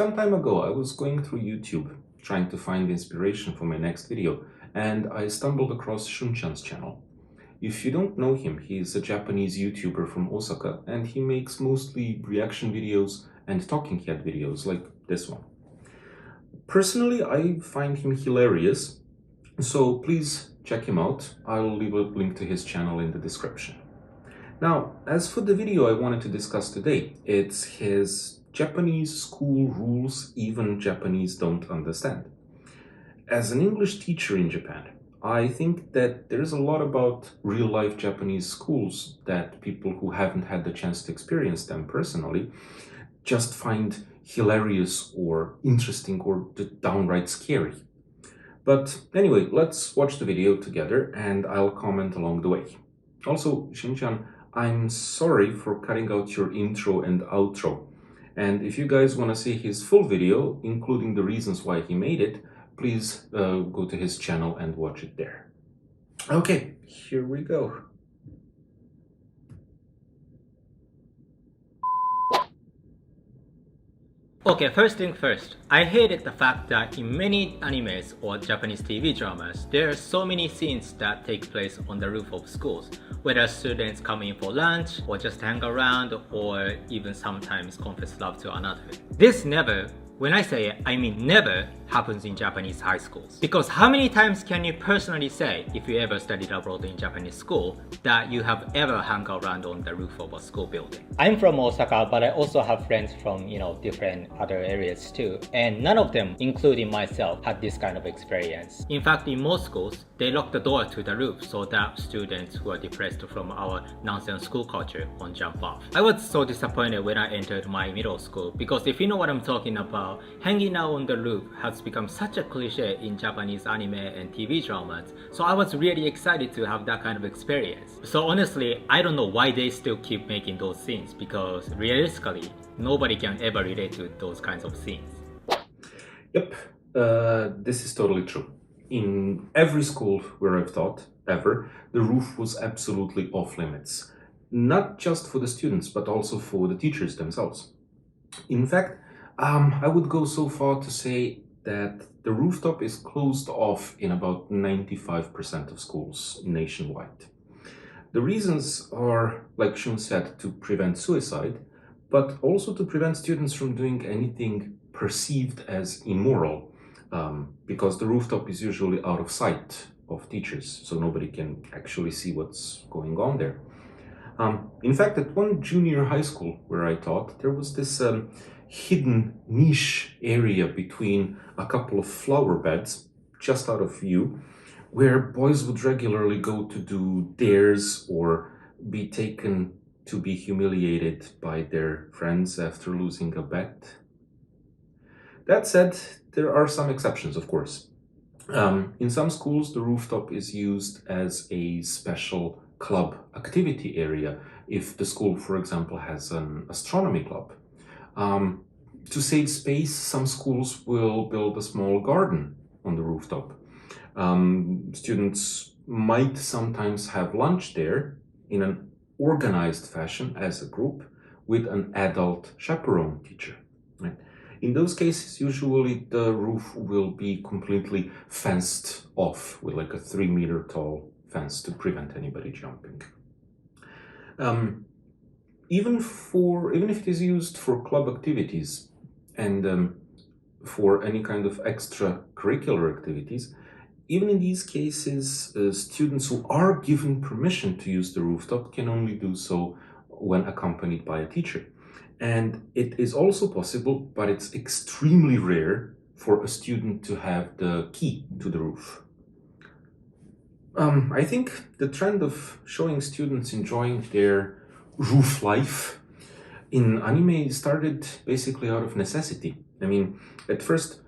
Some time ago, I was going through YouTube trying to find inspiration for my next video, and I stumbled across Shunchan's channel. If you don't know him, he's a Japanese YouTuber from Osaka, and he makes mostly reaction videos and talking head videos like this one. Personally, I find him hilarious, so please check him out. I'll leave a link to his channel in the description. Now, as for the video I wanted to discuss today, it's his Japanese school rules even Japanese don't understand. As an English teacher in Japan, I think that there's a lot about real-life Japanese schools that people who haven't had the chance to experience them personally just find hilarious or interesting or downright scary. But anyway, let's watch the video together and I'll comment along the way. Also, Shinchan, I'm sorry for cutting out your intro and outro. And if you guys want to see his full video, including the reasons why he made it, please go to his channel and watch it there. Okay, here we go. Okay, first thing first, I hated the fact that in many animes or Japanese TV dramas, there are so many scenes that take place on the roof of schools, whether students come in for lunch or just hang around or even sometimes confess love to another. This never, when I say it, I mean never, happens in Japanese high schools. Because how many times can you personally say, if you ever studied abroad in Japanese school, that you have ever hung around on the roof of a school building? I'm from Osaka, but I also have friends from, different other areas too. And none of them, including myself, had this kind of experience. In fact, in most schools, they lock the door to the roof so that students who are depressed from our nonsense school culture won't jump off. I was so disappointed when I entered my middle school because if you know what I'm talking about, hanging out on the roof has become such a cliche in Japanese anime and TV dramas, so I was really excited to have that kind of experience. So honestly, I don't know why they still keep making those scenes because realistically, nobody can ever relate to those kinds of scenes. Yep, this is totally true. In every school where I've taught, ever, the roof was absolutely off limits. Not just for the students, but also for the teachers themselves. In fact, I would go so far to say that the rooftop is closed off in about 95% of schools nationwide. The reasons are, like Shun said, to prevent suicide, but also to prevent students from doing anything perceived as immoral, because the rooftop is usually out of sight of teachers, so nobody can actually see what's going on there. In fact, at one junior high school where I taught, there was this hidden niche area between a couple of flower beds, just out of view, where boys would regularly go to do dares or be taken to be humiliated by their friends after losing a bet. That said, there are some exceptions, of course. In some schools, the rooftop is used as a special club activity area if the school, for example, has an astronomy club. To save space, some schools will build a small garden on the rooftop. Students might sometimes have lunch there in an organized fashion as a group with an adult chaperone teacher. Right? In those cases, usually the roof will be completely fenced off with like a 3-meter tall fence to prevent anybody jumping. Even if it is used for club activities and for any kind of extracurricular activities, even in these cases, students who are given permission to use the rooftop can only do so when accompanied by a teacher. And it is also possible, but it's extremely rare, for a student to have the key to the roof. I think the trend of showing students enjoying their roof life in anime started basically out of necessity. I mean, at first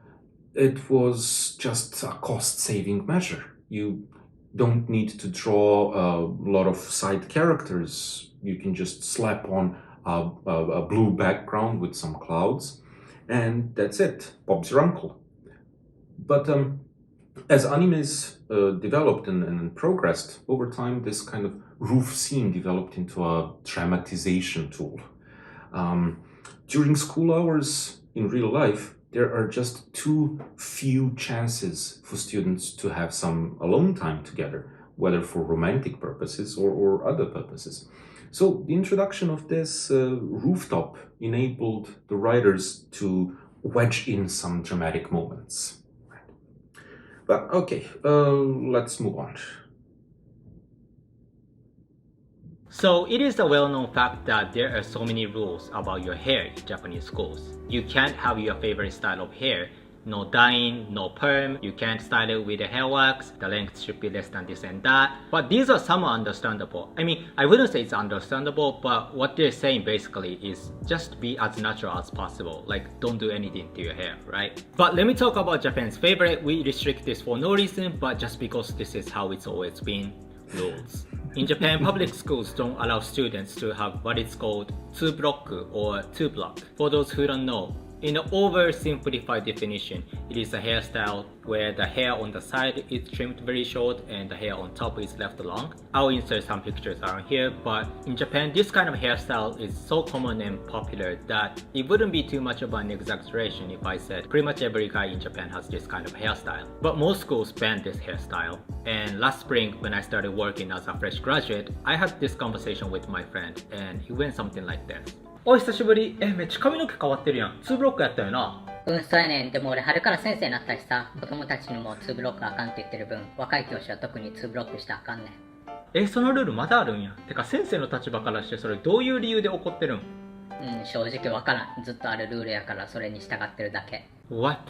it was just a cost-saving measure. You don't need to draw a lot of side characters. You can just slap on a blue background with some clouds, and that's it. Bob's your uncle. But as animes developed and progressed over time, this kind of roof scene developed into a dramatization tool. During school hours in real life, there are just too few chances for students to have some alone time together, whether for romantic purposes or other purposes. So the introduction of this rooftop enabled the writers to wedge in some dramatic moments. But okay, let's move on. So it is a well-known fact that there are so many rules about your hair in Japanese schools. You can't have your favorite style of hair. No dyeing, no perm, you can't style it with a hair wax, the length should be less than this and that. But these are somewhat understandable. I mean, I wouldn't say it's understandable, but what they're saying basically is just be as natural as possible. Like, don't do anything to your hair, right? But let me talk about Japan's favorite. We restrict this for no reason, but just because this is how it's always been. Rules. In Japan, public schools don't allow students to have what is called 2 block or 2 block. For those who don't know, in an oversimplified definition, it is a hairstyle where the hair on the side is trimmed very short and the hair on top is left long. I'll insert some pictures around here, but in Japan, this kind of hairstyle is so common and popular that it wouldn't be too much of an exaggeration if I said pretty much every guy in Japan has this kind of hairstyle. But most schools ban this hairstyle. And last spring, when I started working as a fresh graduate, I had this conversation with my friend and it went something like this. お久しぶり。めっちゃ髪の毛変わってるやん。2ブロックやったよな。そうやねん。でも俺春から先生になったしさ、子供たちにも2ブロックあかんって言ってる分、若い教師は特に2ブロックしてあかんねん。そのルールまだあるんや。てか先生の立場からしてそれどういう理由で怒ってるん？正直わからん。ずっとあるルールやからそれに従ってるだけ。What?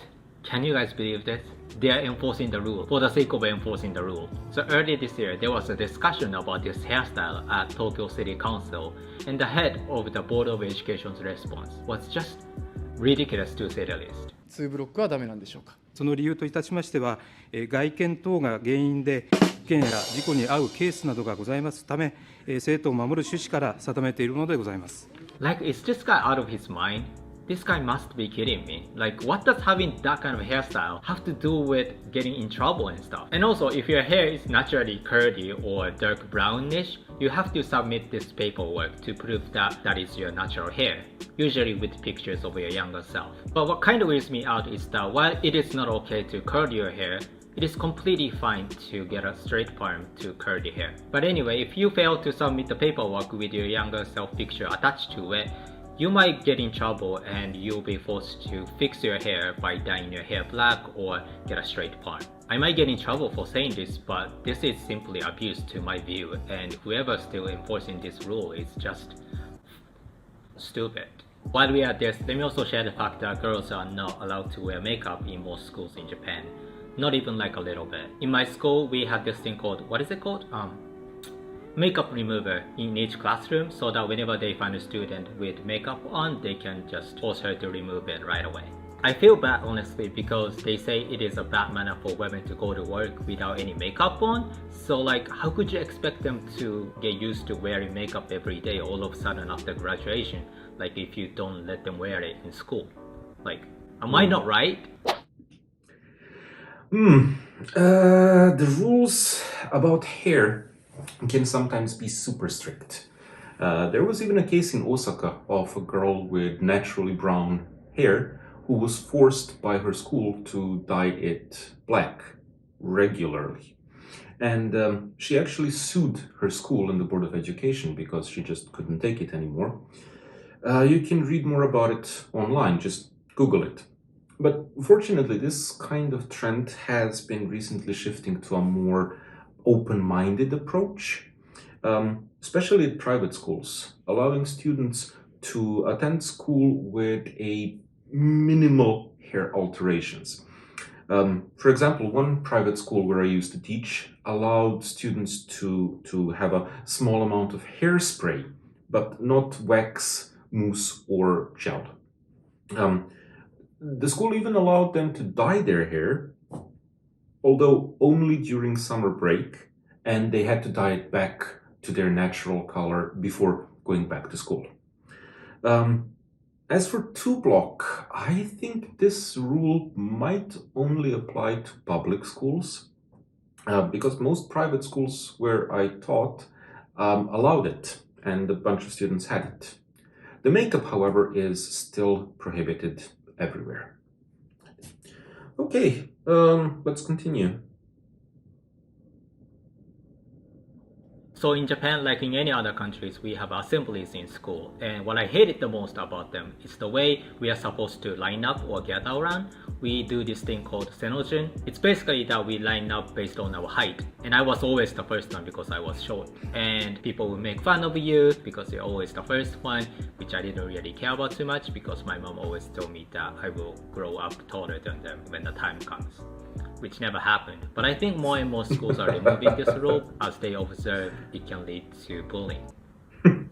Can you guys believe this? They are enforcing the rule for the sake of enforcing the rule. So earlier this year, there was a discussion about this hairstyle at Tokyo City Council, and the head of the Board of Education's response was just ridiculous to say the least. 2ブロックはダメなんでしょうか。その理由といたしましては、外見等が原因で危険や事故に遭うケースなどがございますため、生徒を守る趣旨から定めているのでございます。Like, is this guy out of his mind? This guy must be kidding me. Like, what does having that kind of hairstyle have to do with getting in trouble and stuff? And also, if your hair is naturally curly or dark brownish, you have to submit this paperwork to prove that that is your natural hair, usually with pictures of your younger self. But what kind of weirds me out is that while it is not okay to curl your hair, it is completely fine to get a straight perm to curly hair. But anyway, if you fail to submit the paperwork with your younger self picture attached to it, you might get in trouble and you'll be forced to fix your hair by dyeing your hair black or get a straight perm. I might get in trouble for saying this, but this is simply abuse to my view, and whoever's still enforcing this rule is just stupid. While we are at this, let me also share the fact that girls are not allowed to wear makeup in most schools in Japan. Not even like a little bit. In my school, we had this thing called, what is it called? Makeup remover in each classroom, so that whenever they find a student with makeup on, they can just force her to remove it right away. I feel bad honestly because they say it is a bad manner for women to go to work without any makeup on. So like, how could you expect them to get used to wearing makeup every day all of a sudden after graduation? Like, if you don't let them wear it in school. Like, am I not right? The rules about hair can sometimes be super strict. There was even a case in Osaka of a girl with naturally brown hair who was forced by her school to dye it black regularly. And she actually sued her school and the Board of Education because she just couldn't take it anymore. You can read more about it online, just Google it. But fortunately, this kind of trend has been recently shifting to a more open-minded approach, especially at private schools, allowing students to attend school with a minimal hair alterations. For example, one private school where I used to teach allowed students to have a small amount of hairspray, but not wax, mousse, or gel. The school even allowed them to dye their hair, although only during summer break, and they had to dye it back to their natural color before going back to school. As for 2 block, I think this rule might only apply to public schools, because most private schools where I taught allowed it, and a bunch of students had it. The makeup, however, is still prohibited everywhere. Okay, let's continue. So in Japan, like in any other countries, we have assemblies in school. And what I hated the most about them is the way we are supposed to line up or gather around. We do this thing called senojin. It's basically that we line up based on our height. And I was always the first one because I was short. And people will make fun of you because you're always the first one, which I didn't really care about too much because my mom always told me that I will grow up taller than them when the time comes, which never happened. But I think more and more schools are removing this rule as they observe it can lead to bullying.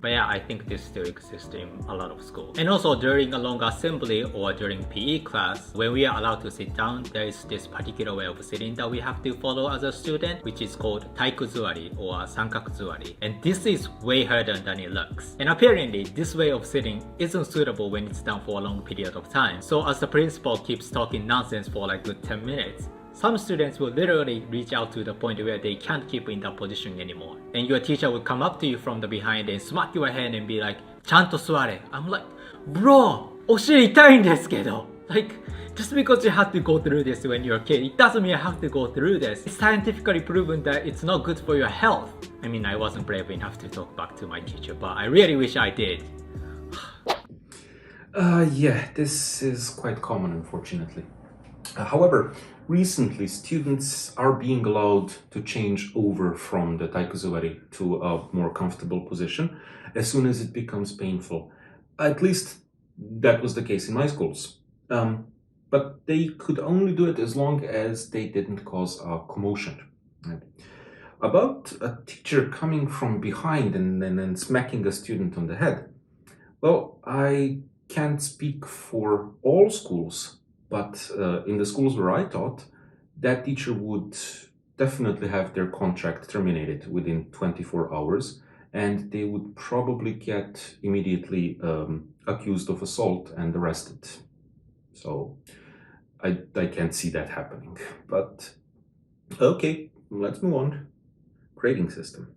But yeah, I think this still exists in a lot of schools. And also during a long assembly or during PE class, when we are allowed to sit down, there is this particular way of sitting that we have to follow as a student, which is called taikuzuari or sankakuzuari. And this is way harder than it looks. And apparently, this way of sitting isn't suitable when it's done for a long period of time. So as the principal keeps talking nonsense for like good 10 minutes, some students will literally reach out to the point where they can't keep in that position anymore. And your teacher will come up to you from the behind and smack your hand and be like, ちゃんと座れ. I'm like, bro, お尻痛いんですけど. Like, just because you have to go through this when you're a kid, it doesn't mean you have to go through this. It's scientifically proven that it's not good for your health. I mean, I wasn't brave enough to talk back to my teacher, but I really wish I did. Yeah, this is quite common, unfortunately. However, recently students are being allowed to change over from the taikuzuari to a more comfortable position as soon as it becomes painful. At least that was the case in my schools. But they could only do it as long as they didn't cause a commotion. Right? About a teacher coming from behind and smacking a student on the head. Well, I can't speak for all schools, but in the schools where I taught, that teacher would definitely have their contract terminated within 24 hours, and they would probably get immediately accused of assault and arrested. So I can't see that happening. But okay, let's move on. Grading system.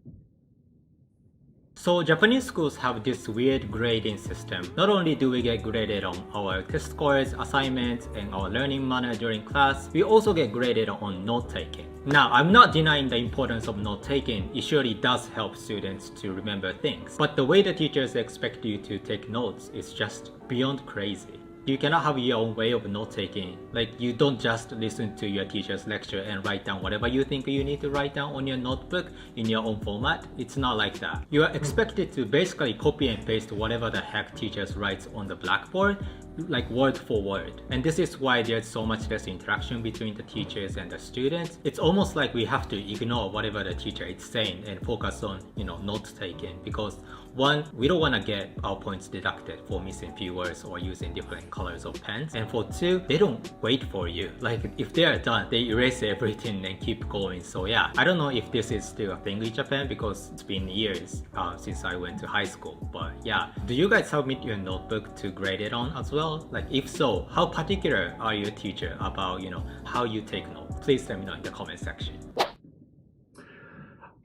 So Japanese schools have this weird grading system. Not only do we get graded on our test scores, assignments, and our learning manner during class, we also get graded on note-taking. Now, I'm not denying the importance of note-taking. It surely does help students to remember things. But the way the teachers expect you to take notes is just beyond crazy. You cannot have your own way of note-taking. Like, you don't just listen to your teacher's lecture and write down whatever you think you need to write down on your notebook in your own format. It's not like that. You are expected to basically copy and paste whatever the heck teachers writes on the blackboard, like word for word. And this is why there's so much less interaction between the teachers and the students. It's almost like we have to ignore whatever the teacher is saying and focus on, note-taking, because one, we don't want to get our points deducted for missing few words or using different colors of pens. And for two, they don't wait for you. Like, if they are done, they erase everything and keep going. So yeah, I don't know if this is still a thing in Japan because it's been years since I went to high school. But yeah, do you guys submit your notebook to grade it on as well? Like, if so, how particular are your teacher about, how you take notes? Please let me know in the comment section.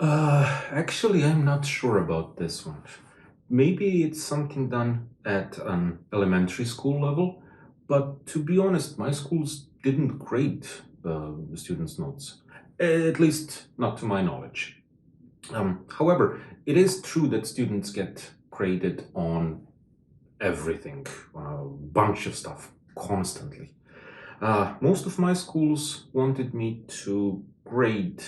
Actually, I'm not sure about this one. Maybe it's something done at an elementary school level, but to be honest, my schools didn't grade the students' notes, at least not to my knowledge. However, it is true that students get graded on everything, a bunch of stuff, constantly. Most of my schools wanted me to grade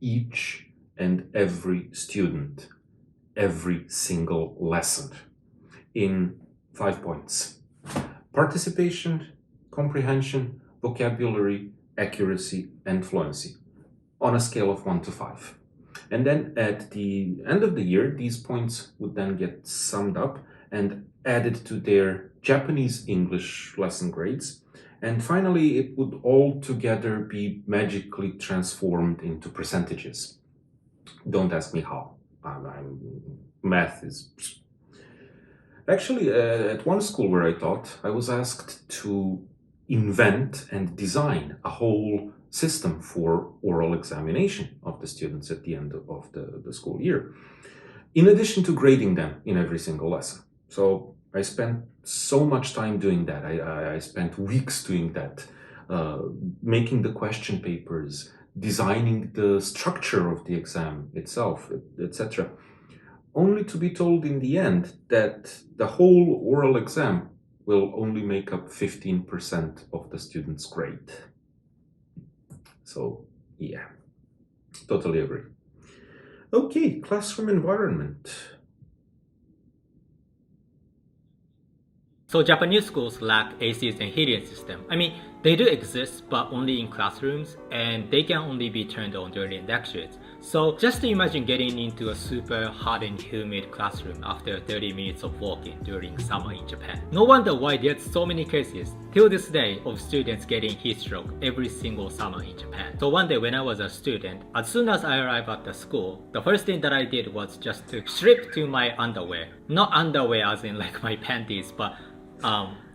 each and every student, every single lesson in 5 points. Participation, comprehension, vocabulary, accuracy, and fluency on a scale of 1 to 5. And then at the end of the year, these points would then get summed up and added to their Japanese English lesson grades. And finally, it would all together be magically transformed into percentages. Don't ask me how. Math is... Actually, at one school where I taught, I was asked to invent and design a whole system for oral examination of the students at the end of the school year, in addition to grading them in every single lesson. So I spent so much time doing that. I spent weeks doing that, making the question papers, designing the structure of the exam itself, etc. Only to be told in the end that the whole oral exam will only make up 15% of the student's grade. So, yeah, totally agree. Okay, classroom environment. So Japanese schools lack ACs and heating system. I mean, they do exist, but only in classrooms, and they can only be turned on during lectures. So just imagine getting into a super hot and humid classroom after 30 minutes of walking during summer in Japan. No wonder why there's so many cases till this day of students getting heat stroke every single summer in Japan. So one day when I was a student, as soon as I arrived at the school, the first thing that I did was just to strip to my underwear. Not underwear as in like my panties, but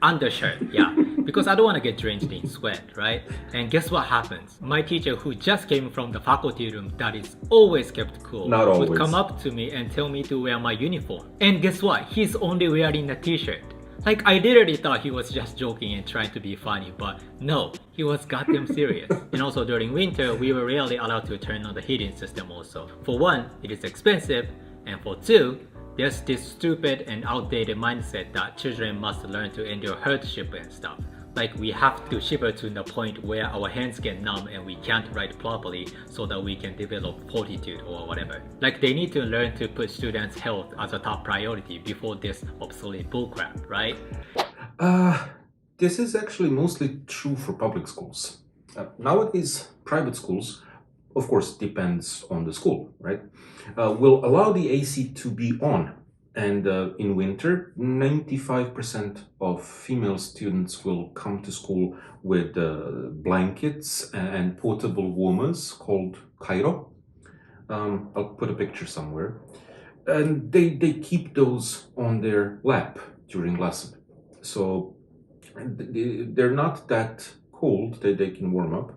undershirt, yeah, because I don't want to get drenched in sweat, right? And guess what happens? My teacher, who just came from the faculty room that is always kept cool, Not always. would come up to me and tell me to wear my uniform. And guess what? He's only wearing a t-shirt. Like, I literally thought he was just joking and trying to be funny, but no, he was goddamn serious. And also during winter, we were rarely allowed to turn on the heating system also. For one, it is expensive, and for two, there's this stupid and outdated mindset that children must learn to endure hardship and stuff. Like, we have to shiver to the point where our hands get numb and we can't write properly so that we can develop fortitude or whatever. Like, they need to learn to put students' health as a top priority before this obsolete bullcrap, right? This is actually mostly true for public schools. Nowadays, private schools, of course, depends on the school, right? Will allow the AC to be on. And in winter, 95% of female students will come to school with blankets and portable warmers called kairo. I'll put a picture somewhere. And they keep those on their lap during lesson. So they're not that cold that they can warm up.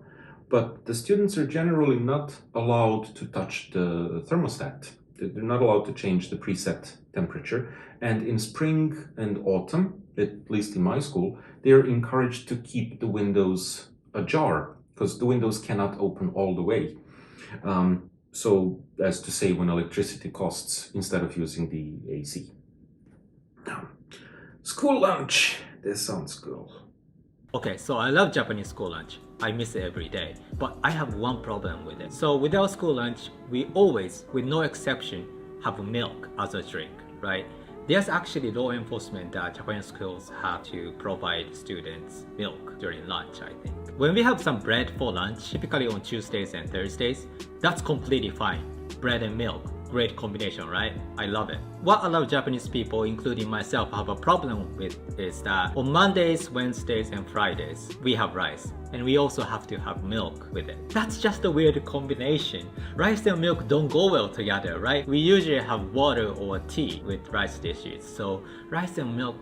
But the students are generally not allowed to touch the thermostat. They're not allowed to change the preset temperature. And in spring and autumn, at least in my school, they are encouraged to keep the windows ajar because the windows cannot open all the way. So as to save on electricity costs instead of using the AC. School lunch. This sounds cool. Okay, so I love Japanese school lunch. I miss it every day. But I have one problem with it. So with our school lunch, we always, with no exception, have milk as a drink, right? There's actually law enforcement that Japanese schools have to provide students milk during lunch, I think. When we have some bread for lunch, typically on Tuesdays and Thursdays, that's completely fine. Bread and milk. Great combination, right? I love it. What a lot of Japanese people, including myself, have a problem with is that on Mondays, Wednesdays, and Fridays, we have rice. And we also have to have milk with it. That's just a weird combination. Rice and milk don't go well together, right? We usually have water or tea with rice dishes. So rice and milk,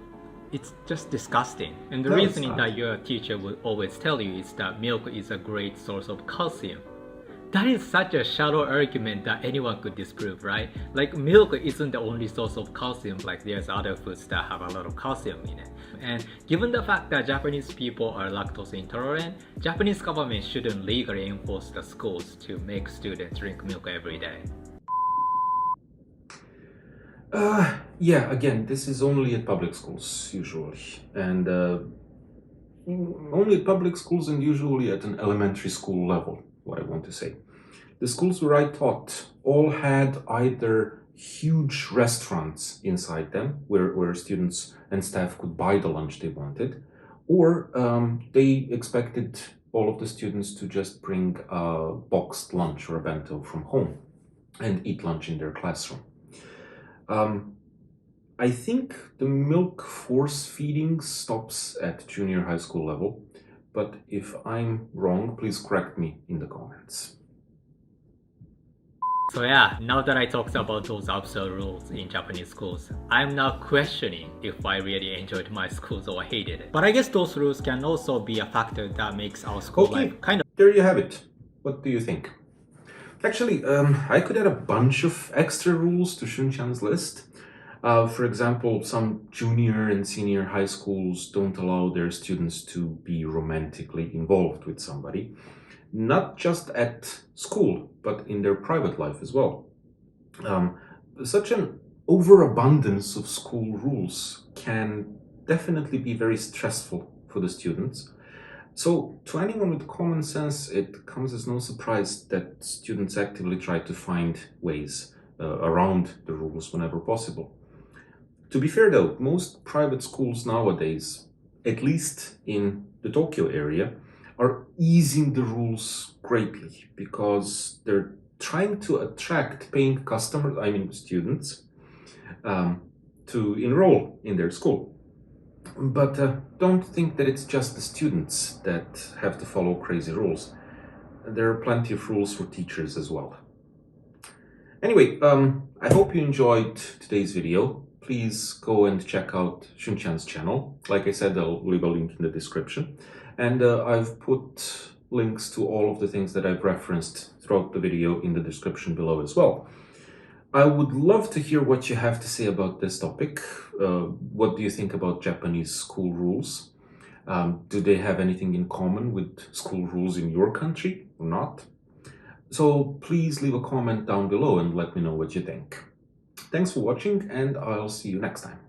it's just disgusting. And the No, it's reasoning not. that your teacher will always tell you is that milk is a great source of calcium. That is such a shallow argument that anyone could disprove, right? Like, milk isn't the only source of calcium, like there's other foods that have a lot of calcium in it. And given the fact that Japanese people are lactose intolerant, Japanese government shouldn't legally enforce the schools to make students drink milk every day. Yeah, again, this is only at public schools, usually. And only at public schools and usually at an elementary school level, what I want to say. The schools where I taught all had either huge restaurants inside them, where students and staff could buy the lunch they wanted, or they expected all of the students to just bring a boxed lunch or a bento from home and eat lunch in their classroom. I think the milk force feeding stops at junior high school level, but if I'm wrong, please correct me in the comments. So yeah, now that I talked about those absurd rules in Japanese schools, I'm now questioning if I really enjoyed my schools or hated it. But I guess those rules can also be a factor that makes our school Okay, life kind of... there you have it. What do you think? Actually, I could add a bunch of extra rules to Shunchan's list, For example, some junior and senior high schools don't allow their students to be romantically involved with somebody, not just at school, but in their private life as well. Such an overabundance of school rules can definitely be very stressful for the students. So, to anyone with common sense, it comes as no surprise that students actively try to find ways around the rules whenever possible. To be fair though, most private schools nowadays, at least in the Tokyo area, are easing the rules greatly because they're trying to attract paying customers, I mean students, to enroll in their school. But don't think that it's just the students that have to follow crazy rules. There are plenty of rules for teachers as well. Anyway, I hope you enjoyed today's video. Please go and check out Shunchan's channel. Like I said, I'll leave a link in the description. And I've put links to all of the things that I've referenced throughout the video in the description below as well. I would love to hear what you have to say about this topic. What do you think about Japanese school rules? Do they have anything in common with school rules in your country or not? So please leave a comment down below and let me know what you think. Thanks for watching, and I'll see you next time.